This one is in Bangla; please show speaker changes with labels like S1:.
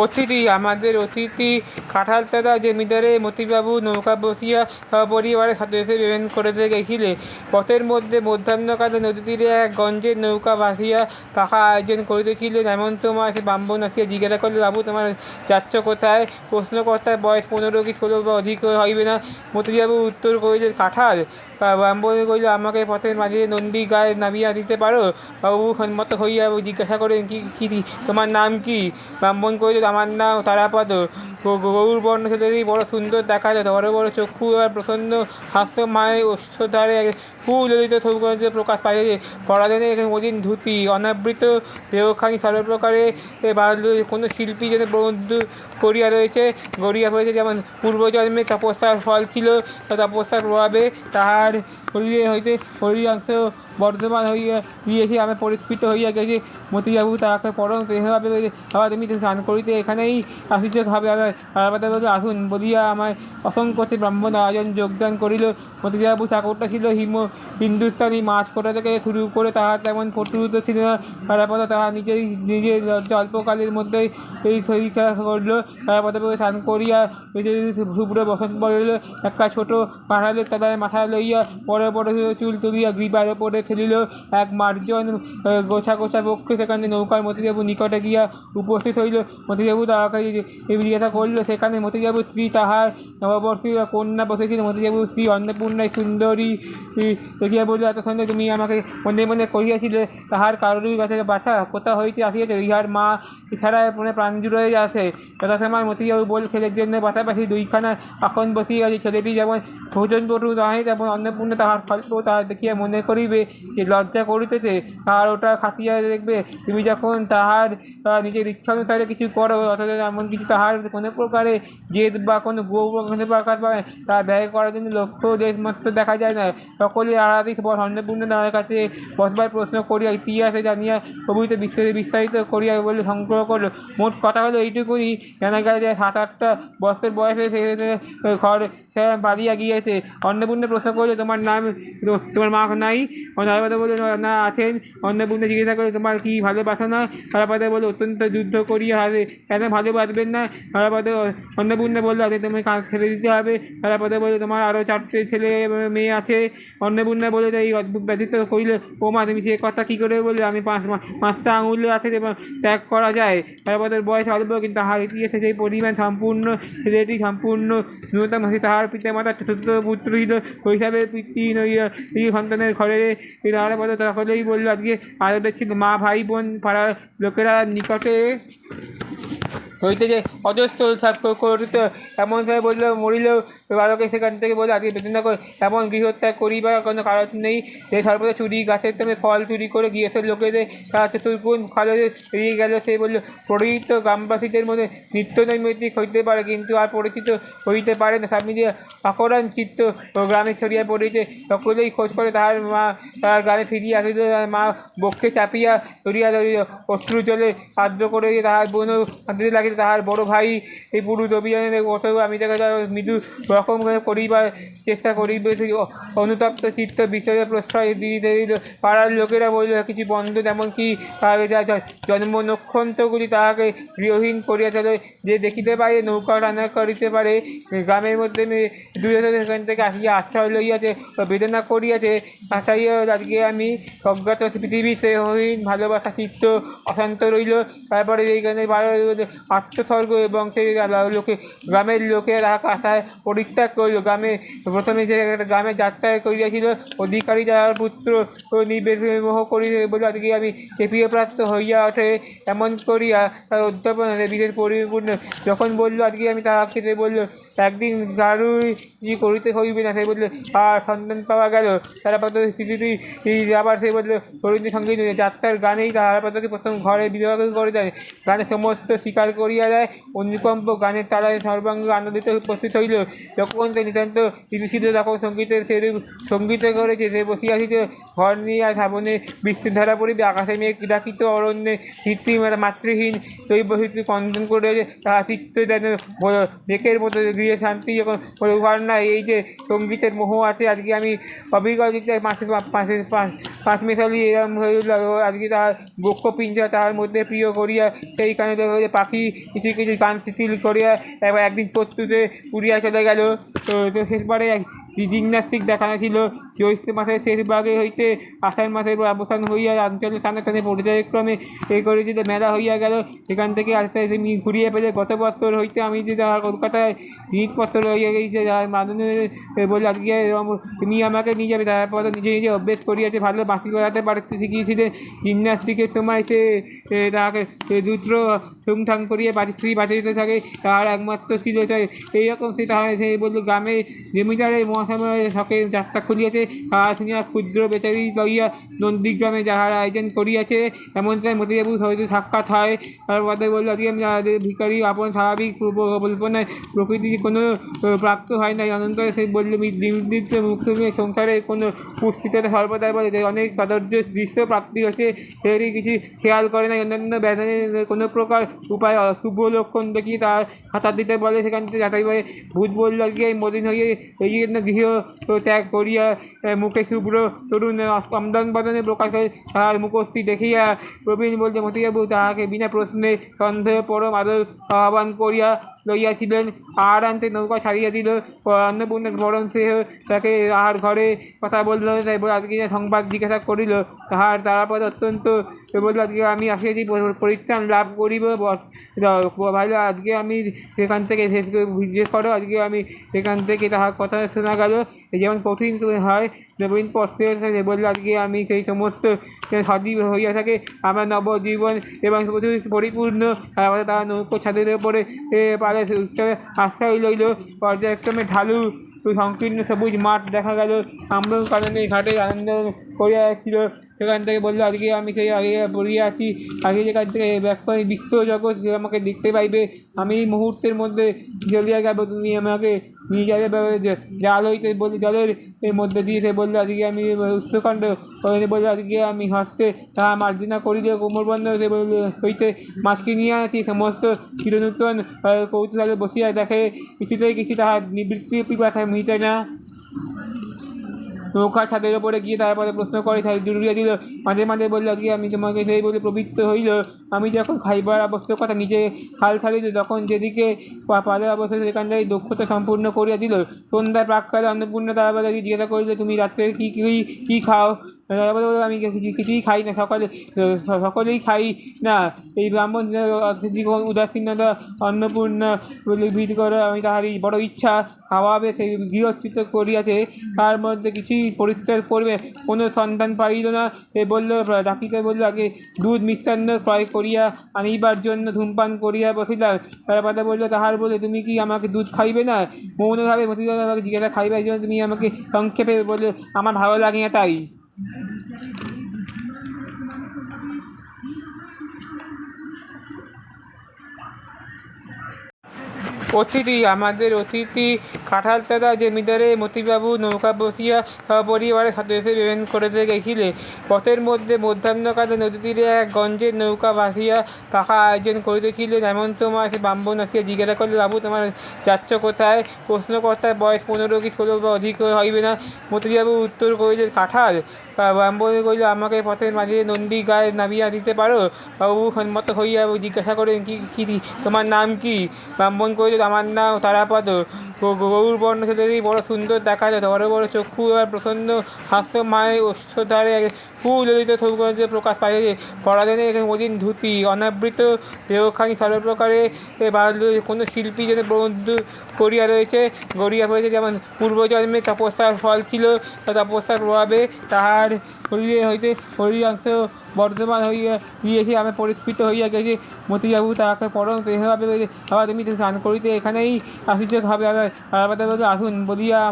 S1: অতিথি আমাদের অতিথি কাঁঠালতলা জমিদারে মতিবাবু নৌকা বসিয়া পরিবারের সদস্য বেবেন করিতে গেছিলে। পথের মধ্যে মধ্যাহ্নকালে নদী তীরে এক গঞ্জের নৌকা ভাসিয়া পাখা আয়োজন করিতেছিলেন। এমন সময় সে ব্রাহ্মণ আসিয়া জিজ্ঞাসা করিল, বাবু তোমার যাচ্ছ কোথায়? প্রশ্নকর্তার বয়স 15 কি 16 বা অধিক হইবে না। মতিবাবু উত্তর করিলেন, কাঁঠাল। ব্রাহ্মণ কহিল, আমাকে পথের মাঝে নন্দী গায়ে নামিয়া দিতে পারো? বাবু সম্মত হইয়া জিজ্ঞাসা করেন, কি তোমার নাম কি? ব্রাহ্মণ কহিল, আমার নাম তারাপদ। গৌর বর্ণ ছেলেটি বড় সুন্দর দেখা যায়, বড় বড় চক্ষু আর প্রসন্ন হাস্য, মায়ের ওষ্ঠদ্বারে সুললিত সৌন্দর্য প্রকাশ পাইছে। পরাধীনে মলিন ধুতি, অনাবৃত দেহখানি সর্বপ্রকারে কোনো শিল্পী যেন বন্ধু করিয়া রয়েছে, যেমন পূর্বজন্মে তপস্যার ফল ছিল। তপস্যার প্রভাবে তাহার শরীরে হইতে শরীরাংশ বর্ধমান হইয়া গিয়েছে, আমি পরিস্ফুট হইয়া গেছে। মতিবাবু তাহাকে পরম স্নেহভাবে বলিলেন, বাবা তুমি স্নান করিতে এখানেই আসিতে হবে? তারাপদ বলিল, আসুন বলিয়া আমায় অসংকোচে ব্রাহ্মণ আয়োজন যোগদান করিল। মতিবাবু চাকরটা ছিল হিন্দুস্তানি, মাছ কোটা থেকে শুরু করে তাহার তেমন পটুতা ছিল না। তারাপদ তাহার নিজের লজ্জা অল্পকালের মধ্যেই এই পরীক্ষা করিল। তারাপদ স্নান করিয়া শুভ্র বসন্ত পড়িল। একটা ছোট কাঁঠালের তলায় মাথা লইয়া বড় বড় চুল তুলিয়া গ্রীবার ওপরে ফেলিল। এক মার্জন গোছা গোছা পক্ষে সেখানে নৌকার মতিবাবু নিকটে গিয়া উপস্থিত হইল। মতিবাবু তাহাকে জিজ্ঞাসা করিল, সেখানে মতিবাবুর স্ত্রী তাহার নববর্ষী কন্যা বসেছিল। মতিবাবুর স্ত্রী অন্নপূর্ণায় সুন্দরী দেখিয়া বলিল, এত সন্দেহ তুমি আমাকে মনে মনে কহিয়াছিলে, তাহার কারোরই বাছা কোথা হইতে আসিয়াছে? ইহার মা এছাড়া প্রাণ জুড়াই আছে। যথাসময় মতিবাবু বলে, ছেলের জন্য পাশাপাশি দুইখানা আসন বসিয়াছে। ছেলেটি যেমন ভোজন পটু নহে, তেমন অন্নপূর্ণা তাহার স্বল্প তাহা দেখিয়া মনে করিবে যে লজ্জা করিতেছে, তাহার ওটা খাতিয়া দেখবে। তুমি যখন তাহার নিজের ইচ্ছা অনুসারে কিছু করো, অথচ এমন কিছু তাহার কোনো প্রকারে জেদ বা কোনো কোনো প্রকার পায়, তা ব্যয় করার জন্য লক্ষ্য দেশমাত্র দেখা যায় না। সকলের আড়াআড়ি অন্নপূর্ণা তাহার কাছে বসবার প্রশ্ন করিয়া ইতিহাসে জানিয়া প্রভৃতি বিস্তারিত করিয়া বলে সংগ্রহ করল। মোট কথা হলো এইটুকুনি, জানা গেল যে 7-8 বছর বয়সে সে ঘর বাড়িয়া গিয়েছে। অন্নপূর্ণা প্রশ্ন করলে, তোমার নাম, তোমার মা নাই? তারাপদ বলল, না আছেন। অন্নপূর্ণা জিজ্ঞাসা করলে, তোমার কি ভালোবাসা না? তারাপদ বলল, অত্যন্ত যুদ্ধ করিয়া হারে, কেন ভালোবাসবেন না? অন্নপূর্ণা বলল, আগে তুমি কাজ ছেড়ে দিতে হবে। তারাপদ বলল, তোমার আরও 4টে ছেলে মেয়ে আছে। অন্নপূর্ণা বলল, এই অদ্ভুত ব্যতীত করিল, ও মা তুমি সে কথা কী করে বললে? আমি 5টা আঙুল আছে যে ত্যাগ করা যায়। তারাপদের বয়স অল্প, কিন্তু তাহার ইতিহাসে সেই পরিমাণ সম্পূর্ণ। ছেলেটি সম্পূর্ণ ন্যূনতম তাহার পিতামাতার চতুর্থ পুত্র ছিল। শৈশবের পিতৃহীন এই সন্তানের ঘরে তারাপদ সকলেই বলল, আজকে আদরের ছিল মা, ভাই বোন, পাড়ার লোকেরা নিকটে হইতে যে অজস্র উৎসব করিত। এমন সময় বলল, মরিলেও বালকে সেখান থেকে বলল, আজকে বেদনা করে এমন গৃহত্যাগ করিবার কোনো কারণ নেই। সে সর্বদা চুরি, গাছের তেমনি ফল চুরি করে গিয়েছিল লোকেদের, তার চতুর্গুণ ফলে এড়িয়ে গেল। সে বলল, পরিচিত গ্রামবাসীদের মধ্যে নিত্য নৈমিত্তিক হইতে পারে, কিন্তু আর পরিচিত হইতে পারে না। স্বামীজি অকরণ চিত্ত গ্রামে ছড়িয়া পড়িয়েছে। সকলেই খোঁজ করে তাহার মা তাহার গ্রামে ফিরিয়া আসিল। তাহার মা বক্ষে চাপিয়া ধরিয়া ধরিল, অশ্রু জলে আর্দ্র করে তাহার বোনও কাঁদিতে লাগিল। তাহার বড় ভাই এই পুরুষ অভিযানে বছর আমি তাকে মৃদু রকম করিবার চেষ্টা করিবে, অনুতপ্ত চিত্ত বিষয়ে প্রশ্রয় দিতে দিল। পাড়ার লোকেরা বলিল, কিছু বন্ধ, এমনকি তাহার জন্ম নক্ষত্রগুলি তাহাকে গৃহহীন করিয়া চলে। যে দেখিতে পারে নৌকা রান্না করিতে পারে, গ্রামের মধ্যে দূরে সেখান থেকে আসিয়া আশ্রয় লইয়াছে, বেদনা করিয়াছে। আশ্চর্য, আজকে আমি অজ্ঞাত পৃথিবীর স্নেহহীন ভালোবাসা চিত্ত অশান্ত রইল। তারপরে এইখানে আত্মস্বর্গ এবং সেই লোকে গ্রামের লোকে তাহাকে আশায় পরিত্যাগ করিল। প্রথমে যে গ্রামে যাত্রা করিয়াছিল, অধিকারী যাহার পুত্র নিবেশ মোহ করি বলে আজকে আমি প্রিয়প্রাপ্ত হইয়া ওঠে, এমন করিয়া তার অধ্যাপন বিশেষ পরিপূর্ণ। যখন বলল আজকে আমি তাহাকে, সে বলল, একদিন কারুই করিতে হইবে না। সে বলল, আর সন্তান পাওয়া গেল। তারাপদ স্মৃতি আবার সে বলল, তরুণীর সঙ্গে যাত্রার গানেই তারাপদকে প্রথম ঘরে বিবাহ করে দেয়। গানে সমস্ত স্বীকার করিয়া দেয়। অনুকম্প গানের তালায় সর্বাঙ্গ আনন্দিত উপস্থিত হইল। যখন সে নিতান্ত স্থিতিশীল, তখন সঙ্গীতের সেরূপ সঙ্গীত করেছে। সে বসিয়াছিল ঘর নিয়ে, আর শ্রাবণে বৃষ্টির ধারা পড়িবে, আকাশে মেঘ ডাকিত, অরণ্যে মাতৃহীন দৈবহিত কন্দন করেছে। তাহা চিত্ত যেন মেঘের মতো গৃহে শান্তি যখন উহার না, এই যে সঙ্গীতের মোহ আছে। আজকে আমি অবিগত পাঁচ মেশালি এরম হইল। আজকে তাহার বক্ষ পিঞ্জা তাহার মধ্যে প্রিয় করিয়া সেইখানে পাখি কিছু কিছু গান শিথিল করিয়া এবার একদিন প্রত্যুষে উড়িয়া চলে গেল। তো শেষবারে জিমন্যাস্টিক দেখানো ছিল। জ্যৈষ্ঠ মাসের শেষ ভাগে হইতে আষাঢ় মাসের অবসান হইয়া অঞ্চলের স্থানে স্থানে পর্যায়ক্রমে এই করেছিল মেলা হইয়া গেল। সেখান থেকে আস্তে আস্তে ঘুরিয়ে পেলে গত বছর হইতে আমি যে কলকাতায় জিনিসপত্র হইয়া গেছে, যার মাধ্যমে বলে আজকে তুমি আমাকে নিয়ে যাবে। তারপর নিজে নিজে অভ্যেস করিয়াছে, ভালো বাঁশি বাজাতে পারতে শিখিয়েছিলেন। জিমন্যাস্টিকের সময় সে তাকে দুত্র ঠুংঠাং করিয়ে বাঁচাইতে থাকে, তার একমাত্র ছিল এইরকম। সে বলল গ্রামে জমিদারে মহাশয় শখে যাত্রা খুলিয়াছে, তাহা শুনিয়া ক্ষুদ্র বেচারি লইয়া নন্দীগ্রামে যাহারা আয়োজন করিয়াছে এমন সময় মতিবাবুর সহিত সাক্ষাৎ হয়। তার কথা বলল আজকে আমি ভিখারি আপন স্বাভাবিক কল্পনায় প্রকৃতি কোনো প্রাপ্ত হয় নাই। অনন্তরে সে বলল নির্দিষ্ট মুক্ত সংসারে কোনো পুষ্টিতে সর্বদাই বলে অনেক সৌন্দর্য দৃশ্য প্রাপ্তি হচ্ছে, সেটি কিছু খেয়াল করে নাই। অন্যান্য ব্যাধনের কোনো প্রকার উপায় শুভ লক্ষণ দেখিয়ে তার খাতার দিতে বলে, সেখান থেকে যাতাই করে। ভূত বলল আজকে মদিন হইয়ে এই জন্য গৃহ ত্যাগ করিয়া মুখে শুভ্র তরুণ আমদান বদনে প্রকাশ করে তাহার মুখস্থি দেখিয়া প্রবীণ বলতে মতিবাবু তাহাকে বিনা প্রশ্নে সন্দেহ পরম আদর আহ্বান করিয়া লইয়াছিলেন। আর আনতে নৌকা ছাড়িয়া দিল। অন্নপূর্ণার বরণ সে তাকে আহার ঘরে কথা বলল, তাই আজকে সংবাদ জিজ্ঞাসা করিল। তাহার তারাপদ অত্যন্ত বলল আজকে আমি আসিয়াছি পরিত্রাণ লাভ করিব। ভাইলো আজকে আমি সেখান থেকে শেষ জিজ্ঞেস করো, আজকে আমি সেখান থেকে তাহার কথা শোনা গেল যেমন কঠিন হয় নবীন পশ্চের সে বলল আজকে আমি সেই সমস্ত সজীব হইয়া থাকে আমার নবজীবন এবং পরিপূর্ণ। তারপরে তারা নৌকো ছাদের উপরে পারে উৎসবে আশ্রয় লইল। পর্যায়ক্রমে ঢালু সংকীর্ণ সবুজ মাঠ দেখা গেল। আমরা কারণে ঘাটে আনন্দ করিয়াছিল। সেখান থেকে বললো আজকে আমি সেই আগে পড়িয়া আছি, আগে যেখান থেকে ব্যাখ্যা বিশ্ব জগৎ সে আমাকে দেখতে পাইবে। আমি মুহূর্তের মধ্যে চলিয়া যাব, তুমি আমাকে নিয়ে যাবে জাল হইতে বলে জলের মধ্যে দিয়ে। সে বললো আজকে আমি উচ্চকাণ্ড বললো আজকে আমি হস্তে তাহা মার্জনা করিলে কোমরবন্ধ সে হইতে মাছকে নিয়ে আছি। সমস্ত চিরনূতন কৌতূহলে বসিয়া দেখে কিছুতেই কিছু তাহার নিবৃত্তি পিপাসায় মিটে না। নৌকা ছাদের ওপরে গিয়ে তারপরে প্রশ্ন করে জুড়িয়া দিল। মাঝে মাঝে বলল আজকে আমি তোমাকে সেই বলে প্রবৃত্ত হইল। আমি যখন খাইবার আবশ্যকতা নিজে খাল ছাড়িল, তখন যেদিকে পাদের অবস্থা সেখানটাই দক্ষতা সম্পূর্ণ করিয়া দিল। সন্ধ্যায় প্রাককালে অন্নপূর্ণা তারপরে জিজ্ঞাসা করিল তুমি রাত্রে কী খাও? আমি কিছুই খাই না, সকলেই খাই না। এই ব্রাহ্মণ উদাসীনতা অন্নপূর্ণা ভিত করে আমি তাহারই বড় ইচ্ছা খাওয়াবে সেই গৃহচ্যুত করিয়াছে, তার মধ্যে কিছুই পরিষ্কার করবে কোনো সন্ধান পাইল না। সে বলল ডাকিতে বলল আগে দুধ মিষ্টান্ন ক্রয় করিয়া আনিবার জন্য ধূমপান করিয়া বসিলাম। তারপরে বলল তাহার বলে তুমি কি আমাকে দুধ খাইবে না? মৌনভাবে মতিলাল আমাকে জিজ্ঞাসা খাইবার জন্য তুমি আমাকে সংক্ষেপে বলে আমার ভালো লাগে না তাই। আমাদের অতিথি কাঁঠালতলা জমিদারে মতিবাবু নৌকা বসিয়া পরিবারের সদস্য বেবেন করিতে গেছিলে। পথের মধ্যে মধ্যাহ্নকালে নদী তীরে এক গঞ্জের নৌকা ভাসিয়া পাকা আয়োজন করিতেছিলেন। এমন সময় সে ব্রাহ্মণ আসিয়া জিজ্ঞাসা করল বাবু তোমার যাচ্ছ কোথায়? প্রশ্নকর্তার বয়স 15 কি 16 বা অধিক হইবে না। মতিবাবু উত্তর করিলেন কাঁঠাল। ব্রাহ্মণ কহিল আমাকে পথের মাঝে নন্দী গায়ে নামিয়া দিতে পারো? বাবু সম্মত হইয়া জিজ্ঞাসা করেন কি তোমার নাম কি? ব্রাহ্মণ কহিল আমার নাম তারাপদ। গৌর বর্ণ ছেলেরই বড় সুন্দর দেখা যায়, বড় বড় চক্ষু আর প্রসন্ন হাস্য মায়ের ওষ্ঠধারে সুললিত সৌন্দর্য প্রকাশ পাইছে। পরাধীনে মলিন ধুতি অনাবৃত দেহখানি সর্বপ্রকারে কোনো শিল্পী যেন বন্ধু করিয়া রয়েছে যেমন পূর্বজন্মে তপস্যার ফল ছিল, তপস্যার প্রভাবে তাহার শরীরে হইতে শরীরাংশ বর্ধমান হইয়া গিয়েছে, আমি পরিস্ফুট হইয়া গেছে। মতিবাবু তাহাকে পরম স্নেহভাবে আবার তুমি স্নান করিতে এখানেই আসিতে হবে। আসুন বলিয়া